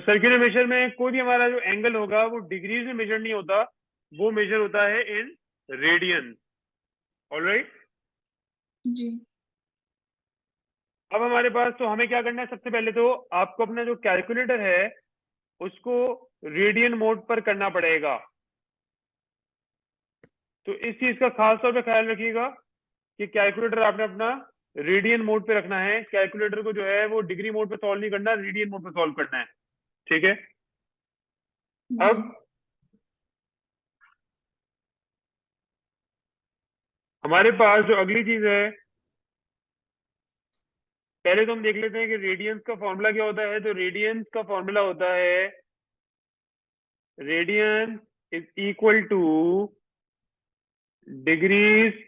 Circular major में कोई भी हमारा जो एंगल होगा वो डिग्रीज में मेजर नहीं होता, वो मेजर होता है इन रेडियन। ऑलराइट। जी। अब हमारे पास तो हमें क्या करना है, सबसे पहले तो आपको अपना जो कैलकुलेटर है उसको रेडियन मोड पर करना पड़ेगा। तो इस चीज का खास तौर पे ख्याल रखिएगा कि कैलकुलेटर आपने अपना रेडियन मोड पे रखना है। कैलकुलेटर को जो है वो डिग्री मोड पे सॉल्व नहीं करना, रेडियन मोड पे सॉल्व करना है। ठीक है। जी। अब हमारे पास जो अगली चीज है, पहले तो हम देख लेते हैं कि रेडियंस का फॉर्मूला क्या होता है। तो रेडियंस का फॉर्मूला होता है radian is equal two degrees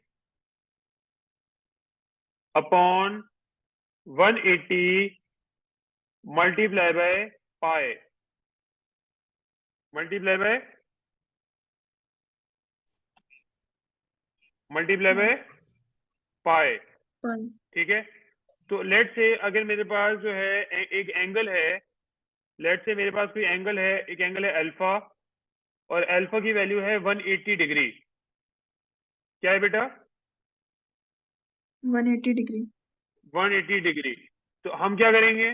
upon 180 multiply by pi, multiply by हाँ, पाई। पाई। ठीक है। तो लेट से अगर मेरे पास जो है एक एंगल है, लेट से मेरे पास कोई एंगल है, एक एंगल है अल्फा, और अल्फा की वैल्यू है 180 डिग्री। क्या है बेटा? 180 डिग्री। 180 डिग्री। तो हम क्या करेंगे,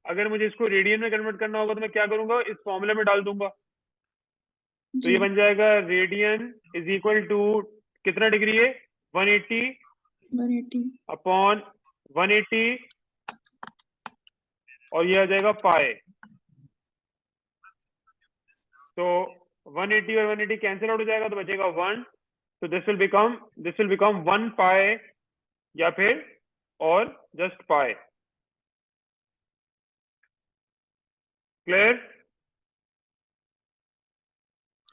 अगर मुझे इसको रेडियन में कन्वर्ट करना होगा तो मैं क्या करूंगा, इस फॉर्मूले में डाल दूंगा। तो जी। ये बन जाएगा रेडियन इज इक्वल टू कितना डिग्री है, 180 180। अपॉन 180, और ये आ जाएगा पाए। तो 180 और 180 कैंसिल आउट हो जाएगा तो बचेगा 1। तो दिस विल बिकम 1 पाए, या फिर और जस्ट पाए। क्लियर?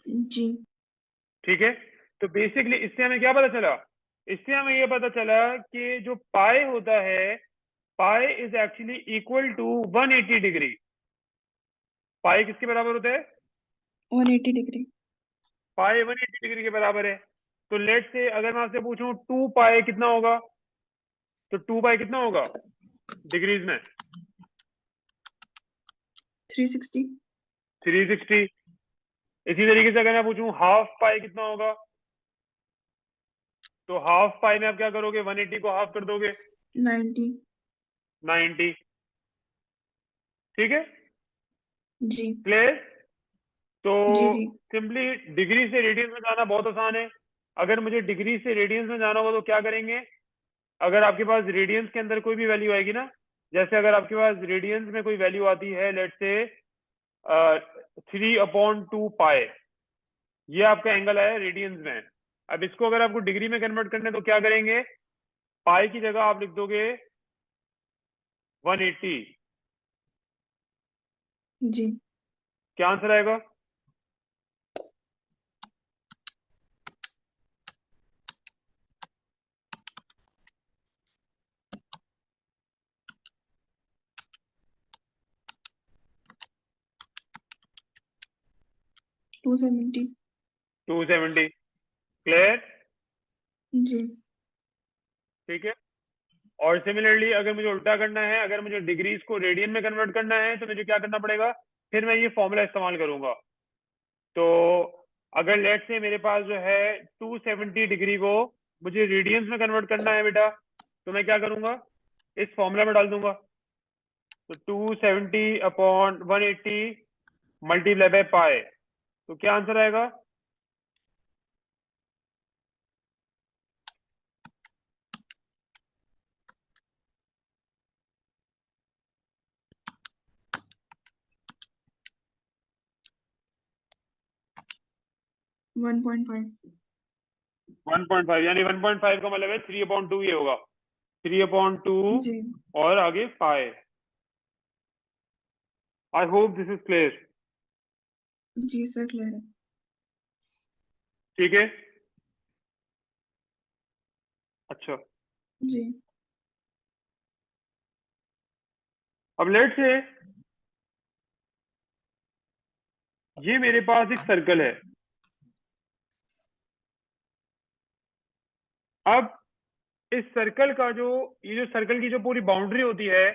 जी। ठीक है। तो बेसिकली इससे हमें क्या पता चला, इससे हमें ये पता चला कि जो पाए होता है, pi is actually equal to 180 degree. Pi किसके बराबर होता है? 180 डिग्री। पाए 180 डिग्री के बराबर है। तो लेट से अगर मैं आपसे पूछूं 2 पाए कितना होगा, तो 2 पाए कितना होगा डिग्रीज में? 360। 360। इसी तरीके से अगर मैं पूछूं हाफ पाए कितना होगा, तो हाफ पाई में आप क्या करोगे, 180 को हाफ कर दोगे, 90। 90। ठीक है। जी। क्लियर? तो जी। जी। सिंपली डिग्री से रेडियंस में जाना बहुत आसान है। अगर मुझे डिग्री से रेडियंस में जाना होगा तो क्या करेंगे, अगर आपके पास रेडियंस के अंदर कोई भी वैल्यू आएगी ना, जैसे अगर आपके पास रेडियंस में कोई वैल्यू आती है, लेट से 3/2 पाए, ये आपका एंगल आया रेडियंस में। अब इसको अगर आपको डिग्री में कन्वर्ट करना है तो क्या करेंगे, पाई की जगह आप लिख दोगे 180। जी। क्या आंसर आएगा? 270। 270। क्लियर? जी। ठीक है। और सिमिलरली अगर मुझे उल्टा करना है, अगर मुझे डिग्रीज को रेडियन में कन्वर्ट करना है तो मुझे क्या करना पड़ेगा, फिर मैं ये फॉर्मूला इस्तेमाल करूंगा। तो अगर लेट से मेरे पास जो है 270 डिग्री को मुझे रेडियंस में कन्वर्ट करना है बेटा, तो मैं क्या करूंगा, इस फॉर्मूला में डाल दूंगा। तो 270 अपॉन 180 मल्टीप्लाई बाय पाए, तो क्या आंसर आएगा? 1.5। 1.5, यानी 1.5 का मतलब है 3/2 ये होगा, 3/2 जी। और आगे pi. I hope this is clear. जी सर, क्लियर है। ठीक है। अच्छा, जी। अब लेट से ये मेरे पास एक सर्कल है। अब इस सर्कल का जो, ये जो सर्कल की जो पूरी बाउंड्री होती है,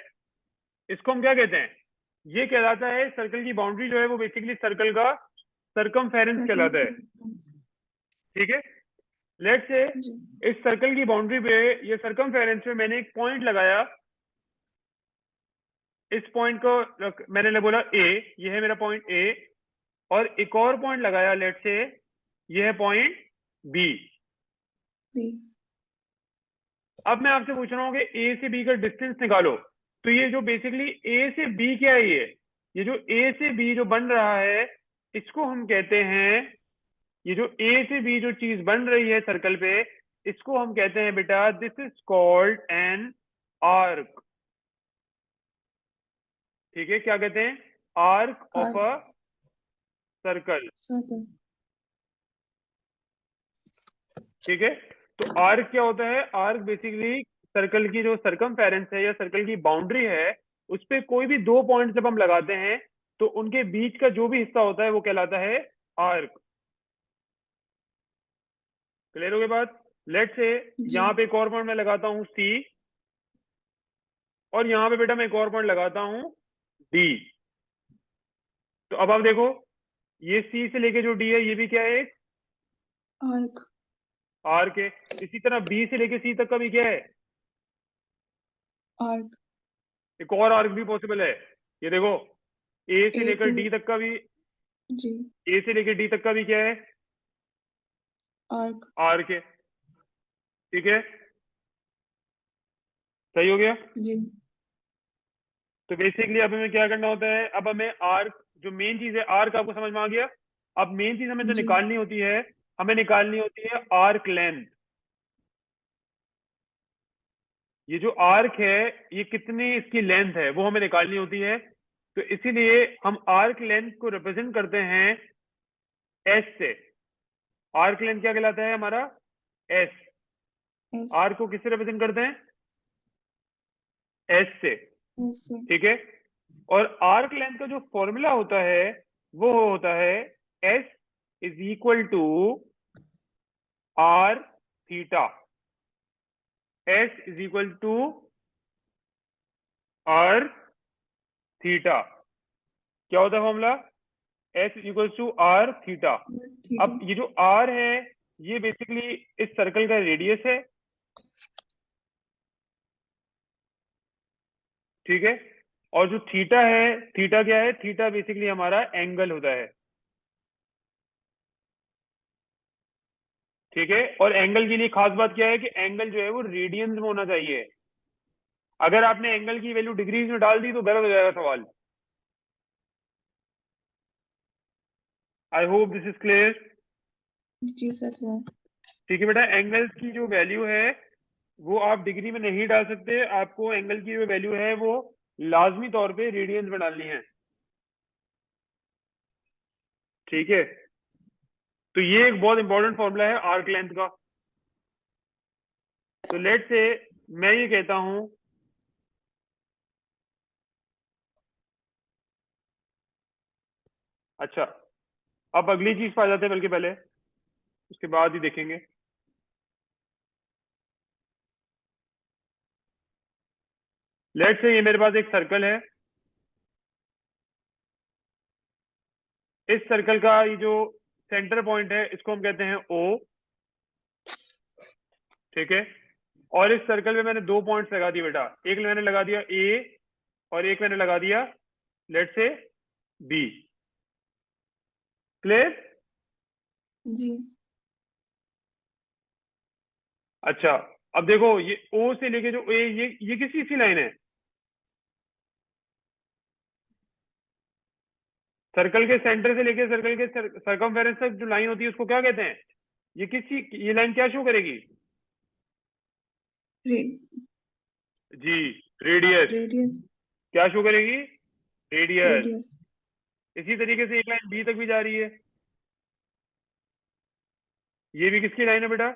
इसको हम क्या कहते हैं, ये कहलाता है सर्कल की बाउंड्री जो है वो बेसिकली सर्कल का सरकमफेरेंस कहलाता है। ठीक है, लेट्स से जी इस सर्कल की बाउंड्री पे, ये सरकमफेरेंस पे मैंने एक पॉइंट लगाया। इस पॉइंट को मैंने बोला ए, ये है मेरा पॉइंट ए, और एक और पॉइंट लगाया, लेट्स से ये है पॉइंट बी। बी अब मैं आपसे पूछ रहा हूँ कि ए से बी का डिस्टेंस निकालो। तो ये जो बेसिकली ए से बी क्या है, ये जो ए से बी जो बन रहा है, इसको हम कहते हैं, ये जो ए से बी जो चीज बन रही है सर्कल पे, इसको हम कहते हैं बेटा, this is called an arc. ठीक है, क्या कहते हैं? Arc of a arc circle. Circle. ठीक है, तो आर्क क्या होता है? आर्क बेसिकली सर्कल की जो सरकमफेरेंस है या सर्कल की बाउंड्री है, उस पे कोई भी दो पॉइंट जब हम लगाते हैं तो उनके बीच का जो भी हिस्सा होता है वो कहलाता है आर्क। क्लियर हो गई बात? लेट से जी यहाँ पे एक और पॉइंट मैं लगाता हूँ सी, और यहाँ पे बेटा मैं एक और पॉइंट लगाता हूँ डी। तो अब आप देखो, ये सी से लेके जो डी है ये भी क्या है? एक आर्क आर्क है। इसी तरह बी से लेके सी तक का भी क्या है? आर्क। एक और आर्क भी पॉसिबल है। ये देखो, ए से ए लेकर टू डी तक का भी, जी ए से लेकर डी तक का भी क्या है? आर्क। आर्क है। ठीक है, सही हो गया। जी तो बेसिकली अब हमें क्या करना होता है? अब हमें आर्क, जो मेन चीज है आर्क, आपको समझ में आ गया। अब मेन चीज हमें जो जी निकालनी होती है, हमें निकालनी होती है आर्क लेंथ। ये जो आर्क है, ये कितनी इसकी लेंथ है वो हमें निकालनी होती है। तो इसीलिए हम आर्क लेंथ को रिप्रेजेंट करते हैं एस से। आर्क लेंथ क्या कहलाता है हमारा? एस। एस आर्क को किससे रिप्रेजेंट करते हैं? एस से। एस से। ठीक है, और आर्क लेंथ का जो फॉर्मूला होता है वो होता है S is equal to R theta. S is equal to R theta. क्या होता है formula? S is equal to R theta. Theta अब ये जो आर है, ये बेसिकली इस सर्कल का रेडियस है। ठीक है, और जो थीटा है, थीटा क्या है? थीटा बेसिकली हमारा एंगल होता है। ठीक है, और एंगल के लिए खास बात क्या है कि एंगल जो है वो रेडियंस में होना चाहिए। अगर आपने एंगल की वैल्यू डिग्रीज में डाल दी तो गलत हो जाएगा सवाल। I hope this is clear. जी सर है। ठीक है बेटा, एंगल्स की जो वैल्यू है वो आप डिग्री में नहीं डाल सकते, आपको एंगल की जो वैल्यू है वो लाजमी तौर पे रेडियंस में डालनी है। ठीक है, तो ये एक बहुत इंपॉर्टेंट फॉर्मूला है आर्क लेंथ का। तो लेट से मैं ये कहता हूं, अच्छा, अब अगली चीज पर आ जाते हैं, बल्कि पहले उसके बाद ही देखेंगे। लेट से ये मेरे पास एक सर्कल है। इस सर्कल का ये जो सेंटर पॉइंट है इसको हम कहते हैं ओ। ठीक है, और इस सर्कल में मैंने दो पॉइंट्स लगा दिए बेटा, एक मैंने लगा दिया ए और एक मैंने लगा दिया लेट से बी। क्लियर? जी अच्छा, अब देखो, ये ओ से लेके जो ए, ये किसी सी लाइन है? सर्कल के सेंटर से लेके सर्कल के सरकमफेरेंस तक जो लाइन होती है उसको क्या कहते हैं? ये लाइन क्या शो करेगी? रे, जी, रेडियस। रेडियस क्या शो करेगी? रेडियस। रेडियस इसी तरीके से एक लाइन बी तक भी जा रही है, ये भी किसकी लाइन है बेटा?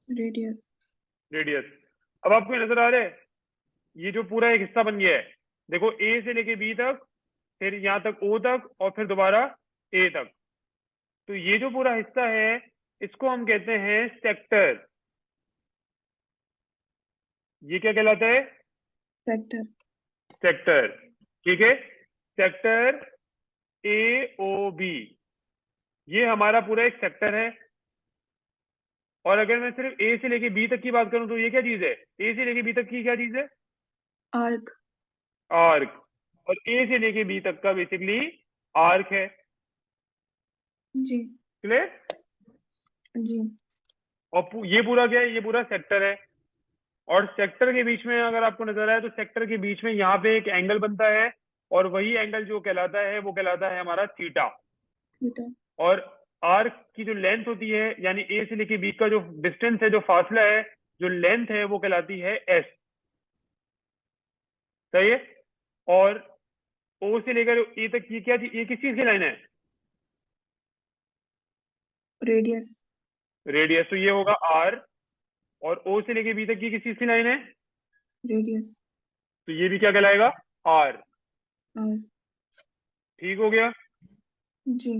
रेडियस। रेडियस। अब आपको नजर आ रहा है ये जो पूरा एक हिस्सा बन गया है? देखो, ए से लेके बी तक, फिर यहाँ तक ओ तक, और फिर दोबारा ए तक। तो ये जो पूरा हिस्सा है इसको हम कहते हैं सेक्टर। ये क्या कहलाता है? सेक्टर। सेक्टर। ठीक है, सेक्टर AOB, ये हमारा पूरा एक सेक्टर है। और अगर मैं सिर्फ ए से लेके बी तक की बात करूं तो ये क्या चीज है? ए से लेके बी तक की क्या चीज है? आर्क। आर्क। और ए से लेके बी तक का बेसिकली आर्क है। जी। क्लियर? जी। और ये पूरा क्या है? ये पूरा सेक्टर है। और सेक्टर के बीच में अगर आपको नजर आए तो सेक्टर के बीच में यहाँ पे एक एंगल बनता है, और वही एंगल जो कहलाता है वो कहलाता है हमारा थीटा। थीटा। और आर्क की जो लेंथ होती है, यानी ए से लेके बी का जो डिस्टेंस है, जो फासला है, जो लेंथ है, वो कहलाती है एस। सही है? और ओ से लेकर ए तक ये क्या ये किस चीज की लाइन है? रेडियस। रेडियस। तो ये होगा आर। और ओ से लेके बी तक की किस चीज की लाइन है? रेडियस। तो ये भी क्या कहलाएगा? आर। आर। ठीक हो गया? जी।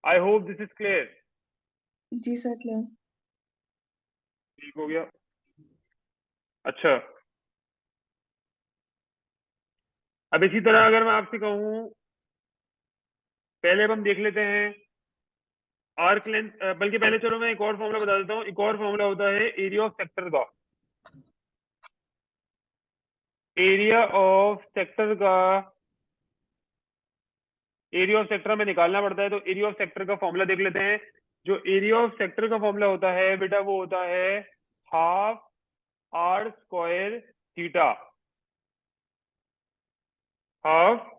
I hope this is clear. जी सर, क्लियर। ठीक हो गया। अच्छा, अब इसी तरह अगर मैं आपसे कहूं, पहले अब हम देख लेते हैं आर्क लेंथ, बल्कि पहले चलो मैं एक और फॉर्मूला बता देता हूँ। एक और फॉर्मूला होता है एरिया ऑफ सेक्टर का। एरिया ऑफ सेक्टर का, एरिया ऑफ सेक्टर में निकालना पड़ता है, तो एरिया ऑफ सेक्टर का फॉर्मूला देख लेते हैं। जो एरिया ऑफ सेक्टर का फॉर्मूला होता है बेटा, वो होता है half R square theta. Half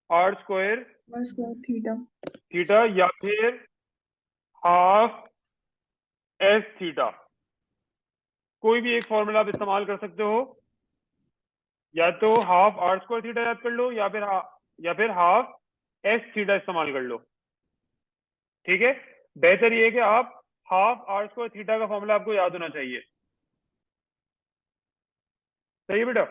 R square R square theta. Theta, या फिर हाफ एस थीटा। कोई भी एक फॉर्मूला आप इस्तेमाल कर सकते हो। या तो हाफ आर स्क्वायर थीटा याद कर लो, या फिर हाफ एस थीटा इस्तेमाल कर लो। ठीक है? बेहतर ये है कि आप हाफ आर स्क्वायर थीटा का फॉर्मूला आपको याद होना चाहिए। सही है बेटा?